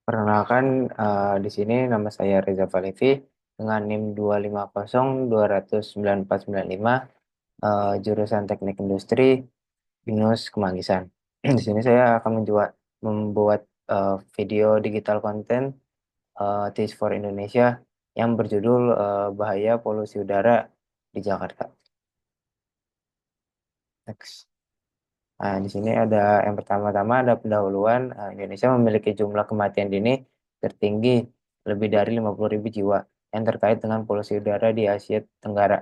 Perkenalkan, di sini nama saya Reza Falevi dengan NIM 25020294495, jurusan Teknik Industri BINUS Kemanggisan. Di sini saya akan membuat video digital konten Tips for Indonesia yang berjudul Bahaya Polusi Udara di Jakarta. Next. Nah, di sini ada yang pertama-tama ada pendahuluan. Indonesia memiliki jumlah kematian dini tertinggi lebih dari 50.000 jiwa yang terkait dengan polusi udara di Asia Tenggara.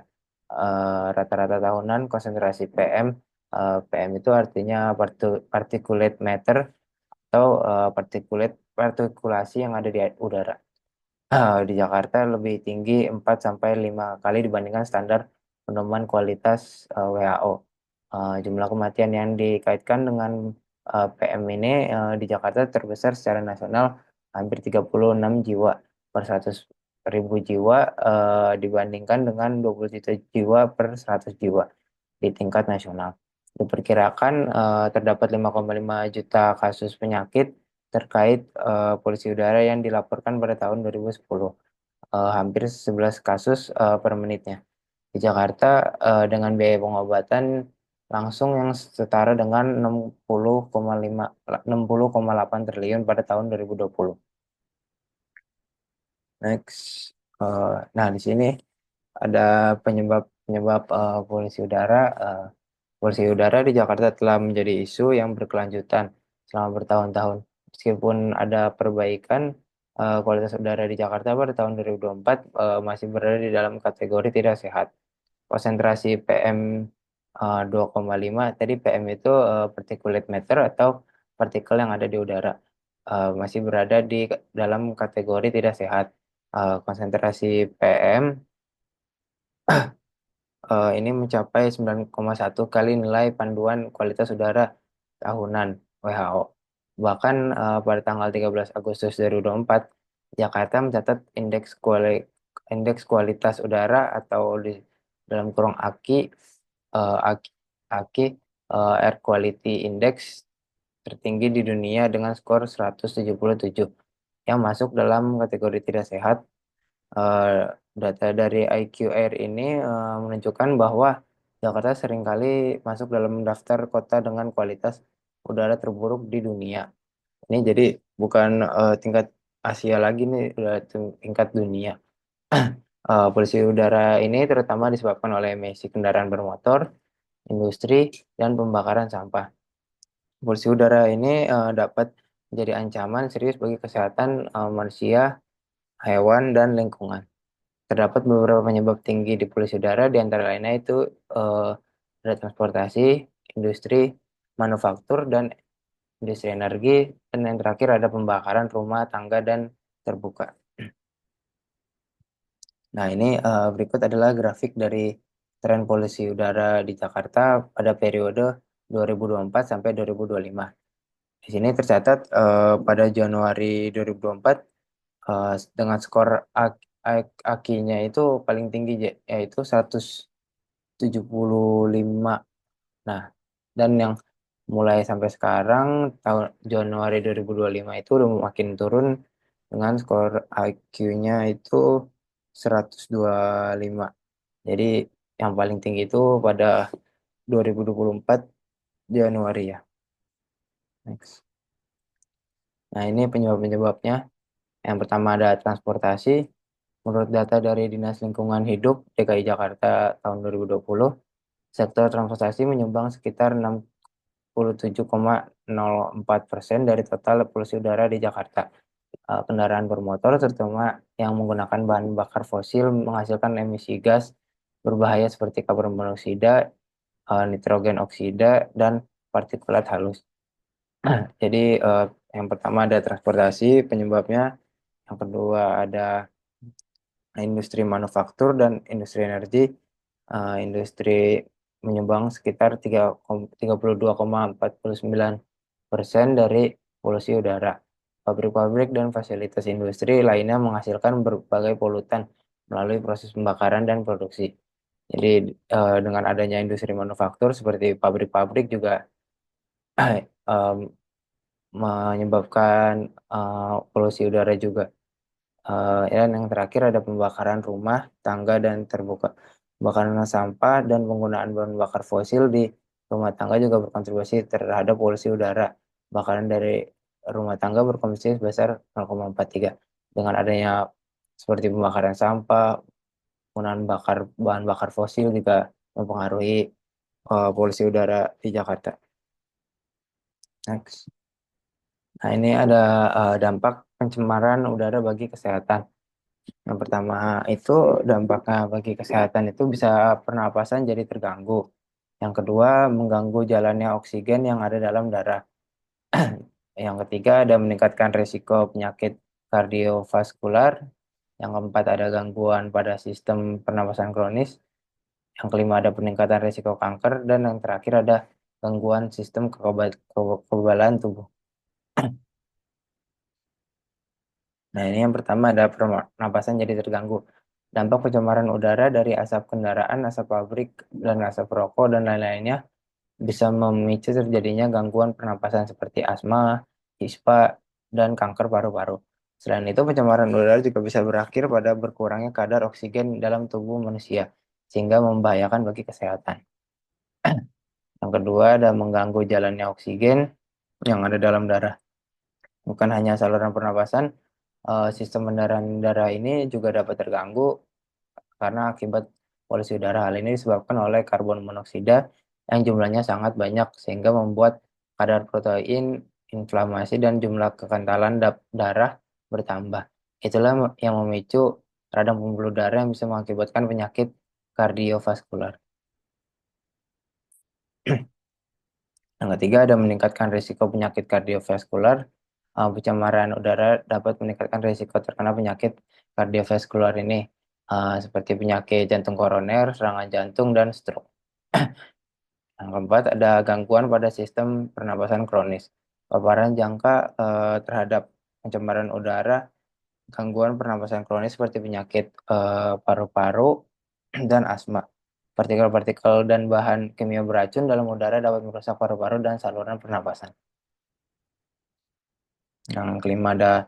Rata-rata tahunan konsentrasi PM, PM itu artinya particulate matter atau partikulasi yang ada di udara. Di Jakarta lebih tinggi 4 sampai 5 kali dibandingkan standar pedoman kualitas WHO. Jumlah kematian yang dikaitkan dengan PM ini di Jakarta terbesar secara nasional, hampir 36 jiwa per 100.000 jiwa, dibandingkan dengan 20 juta jiwa per 100 jiwa di tingkat nasional. Diperkirakan terdapat 5,5 juta kasus penyakit terkait polusi udara yang dilaporkan pada tahun 2010, hampir 11 kasus per menitnya. Di Jakarta, dengan biaya pengobatan langsung yang setara dengan 60,8 triliun pada tahun 2020. Next. Nah, di sini ada penyebab-penyebab polusi udara. Polusi udara di Jakarta telah menjadi isu yang berkelanjutan selama bertahun-tahun. Meskipun ada perbaikan, kualitas udara di Jakarta pada tahun 2024 masih berada di dalam kategori tidak sehat. Konsentrasi PM 2,5, tadi PM itu particulate matter atau partikel yang ada di udara, masih berada di dalam kategori tidak sehat. Konsentrasi PM ini mencapai 9,1 kali nilai panduan kualitas udara tahunan WHO. Bahkan pada tanggal 13 Agustus 2024, Jakarta mencatat indeks kualitas udara atau di dalam kurung AQI, AQI, Air Quality Index tertinggi di dunia dengan skor 177 yang masuk dalam kategori tidak sehat. eh, Data dari IQAir ini menunjukkan bahwa Jakarta seringkali masuk dalam daftar kota dengan kualitas udara terburuk di dunia. Ini jadi bukan tingkat Asia lagi nih, udah tingkat dunia. Polusi udara ini terutama disebabkan oleh emisi kendaraan bermotor, industri, dan pembakaran sampah. Polusi udara ini dapat menjadi ancaman serius bagi kesehatan manusia, hewan, dan lingkungan. Terdapat beberapa penyebab tinggi di polusi udara, di antara lainnya itu eh, ada transportasi, industri, manufaktur, dan industri energi, dan yang terakhir ada pembakaran rumah tangga dan terbuka. Nah, ini berikut adalah grafik dari tren polusi udara di Jakarta pada periode 2024 sampai 2025. Di sini tercatat pada Januari 2024 dengan skor AKI-nya itu paling tinggi, yaitu 175. Nah, dan yang mulai sampai sekarang tahun Januari 2025 itu udah makin turun dengan skor IQ-nya itu 125. Jadi yang paling tinggi itu pada 2024 Januari ya. Next. Nah, ini penyebab-penyebabnya. Yang pertama ada transportasi. Menurut data dari Dinas Lingkungan Hidup DKI Jakarta tahun 2020, sektor transportasi menyumbang sekitar 67,04% dari total polusi udara di Jakarta. Kendaraan bermotor, terutama yang menggunakan bahan bakar fosil, menghasilkan emisi gas berbahaya seperti karbon monoksida, nitrogen oksida, dan partikulat halus. Jadi yang pertama ada transportasi penyebabnya, yang kedua ada industri manufaktur dan industri energi. Industri menyumbang sekitar 32,49% dari polusi udara. Pabrik-pabrik dan fasilitas industri lainnya menghasilkan berbagai polutan melalui proses pembakaran dan produksi. Jadi dengan adanya industri manufaktur seperti pabrik-pabrik juga menyebabkan polusi udara juga. Dan yang terakhir ada pembakaran rumah, tangga, dan terbuka. Pembakaran sampah dan penggunaan bahan bakar fosil di rumah tangga juga berkontribusi terhadap polusi udara. Bakaran dari rumah tangga berkontribusi sebesar 0,43. Dengan adanya seperti pembakaran sampah, penggunaan bahan bakar fosil juga mempengaruhi polusi udara di Jakarta. Next. Nah, ini ada dampak pencemaran udara bagi kesehatan. Yang pertama itu dampaknya bagi kesehatan itu bisa pernapasan jadi terganggu. Yang kedua mengganggu jalannya oksigen yang ada dalam darah. Yang ketiga ada meningkatkan risiko penyakit kardiovaskular. Yang keempat ada gangguan pada sistem pernapasan kronis. Yang kelima ada peningkatan risiko kanker. Dan yang terakhir ada gangguan sistem kekebalan tubuh. Nah, ini yang pertama ada pernapasan jadi terganggu. Dampak pencemaran udara dari asap kendaraan, asap pabrik, dan asap rokok, dan lain-lainnya bisa memicu terjadinya gangguan pernapasan seperti asma, ispa, dan kanker paru-paru. Selain itu, pencemaran udara juga bisa berakhir pada berkurangnya kadar oksigen dalam tubuh manusia, sehingga membahayakan bagi kesehatan. Yang kedua, ada mengganggu jalannya oksigen yang ada dalam darah. Bukan hanya saluran pernapasan, sistem pendaran darah ini juga dapat terganggu karena akibat polusi udara. Hal ini disebabkan oleh karbon monoksida yang jumlahnya sangat banyak sehingga membuat kadar protein, inflamasi, dan jumlah kekentalan darah bertambah. Itulah yang memicu radang pembuluh darah yang bisa mengakibatkan penyakit kardiovaskular. Yang ketiga ada meningkatkan risiko penyakit kardiovaskular. Pencemaran udara dapat meningkatkan risiko terkena penyakit kardiovaskular ini, seperti penyakit jantung koroner, serangan jantung, dan stroke. Yang keempat ada gangguan pada sistem pernapasan kronis. Paparan jangka terhadap pencemaran udara, gangguan pernapasan kronis seperti penyakit paru-paru dan asma. Partikel-partikel dan bahan kimia beracun dalam udara dapat merusak paru-paru dan saluran pernapasan. Yang kelima ada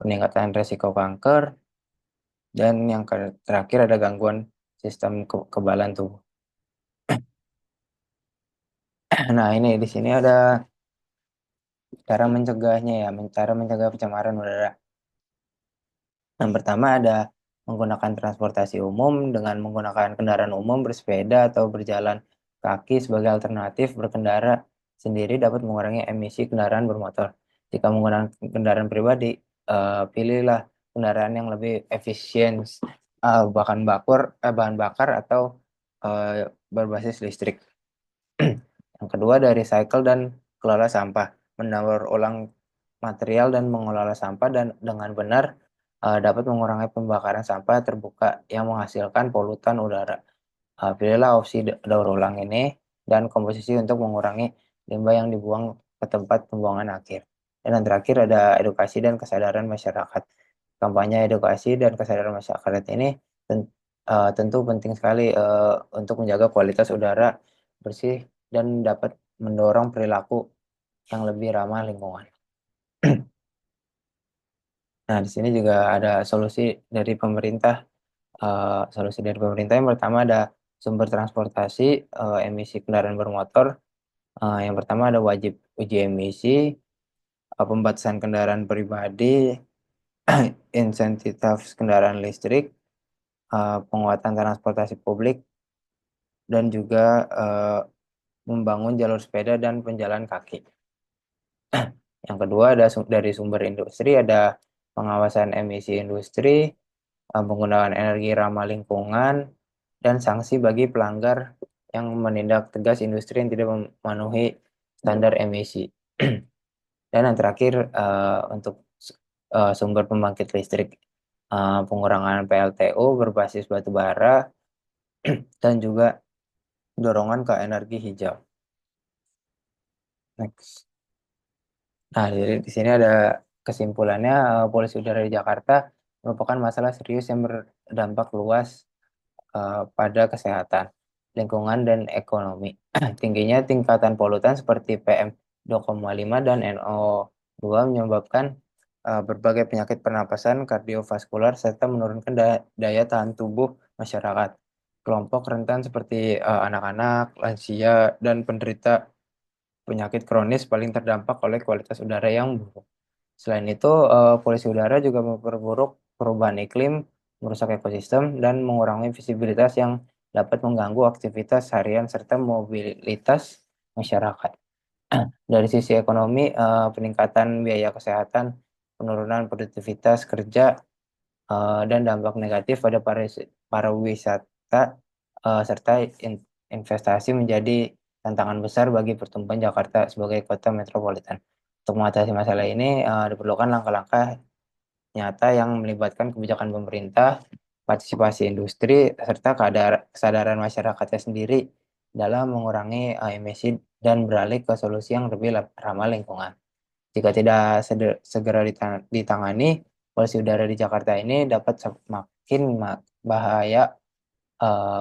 peningkatan resiko kanker, dan yang terakhir ada gangguan sistem kekebalan tubuh. Nah, ini di sini ada cara mencegahnya ya, cara mencegah pencemaran udara. Yang pertama ada menggunakan transportasi umum dengan menggunakan kendaraan umum, bersepeda atau berjalan kaki sebagai alternatif berkendara sendiri dapat mengurangi emisi kendaraan bermotor. Jika menggunakan kendaraan pribadi, pilihlah kendaraan yang lebih efisien, bahan bakar atau berbasis listrik. Yang kedua dari recycle dan kelola sampah, mendaur ulang material dan mengelola sampah dan dengan benar dapat mengurangi pembakaran sampah terbuka yang menghasilkan polutan udara. Pilihlah opsi daur ulang ini dan komposisi untuk mengurangi limbah yang dibuang ke tempat pembuangan akhir. Dan yang terakhir ada edukasi dan kesadaran masyarakat. Kampanye edukasi dan kesadaran masyarakat ini tentu penting sekali untuk menjaga kualitas udara bersih dan dapat mendorong perilaku yang lebih ramah lingkungan. Nah, di sini juga ada solusi dari pemerintah. Solusi dari pemerintah yang pertama ada sumber transportasi, emisi kendaraan bermotor. Yang pertama ada wajib uji emisi, pembatasan kendaraan pribadi, insentif kendaraan listrik, penguatan transportasi publik, dan juga membangun jalur sepeda dan penjalan kaki. Yang kedua ada dari sumber industri, ada pengawasan emisi industri, penggunaan energi ramah lingkungan, dan sanksi bagi pelanggar yang menindak tegas industri yang tidak memenuhi standar emisi. Dan yang terakhir untuk sumber pembangkit listrik, pengurangan PLTU berbasis batu bara, dan juga dorongan ke energi hijau. Next. Nah, jadi di sini ada kesimpulannya, polusi udara di Jakarta merupakan masalah serius yang berdampak luas pada kesehatan, lingkungan, dan ekonomi. Tingginya tingkatan polutan seperti PM2,5 dan NO Dua, menyebabkan berbagai penyakit pernapasan kardiovaskular serta menurunkan daya tahan tubuh masyarakat. Kelompok rentan seperti anak-anak, lansia, dan penderita penyakit kronis paling terdampak oleh kualitas udara yang buruk. Selain itu, polusi udara juga memperburuk perubahan iklim, merusak ekosistem, dan mengurangi visibilitas yang dapat mengganggu aktivitas harian serta mobilitas masyarakat. Dari sisi ekonomi, peningkatan biaya kesehatan, penurunan produktivitas kerja, dan dampak negatif pada pariwisata, serta investasi menjadi tantangan besar bagi pertumbuhan Jakarta sebagai kota metropolitan. Untuk mengatasi masalah ini, diperlukan langkah-langkah nyata yang melibatkan kebijakan pemerintah, partisipasi industri, serta kesadaran masyarakatnya sendiri dalam mengurangi emisi dan beralih ke solusi yang lebih ramah lingkungan. Jika tidak segera ditangani, polusi udara di Jakarta ini dapat semakin bahaya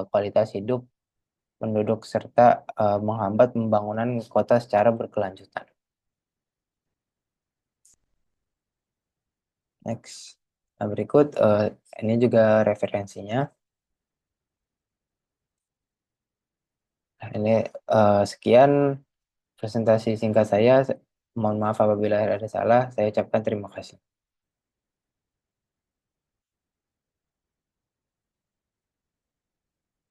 kualitas hidup penduduk serta menghambat pembangunan kota secara berkelanjutan. Next. Nah, berikut ini juga referensinya. Nah, ini sekian presentasi singkat saya. Mohon maaf apabila ada salah. Saya ucapkan terima kasih.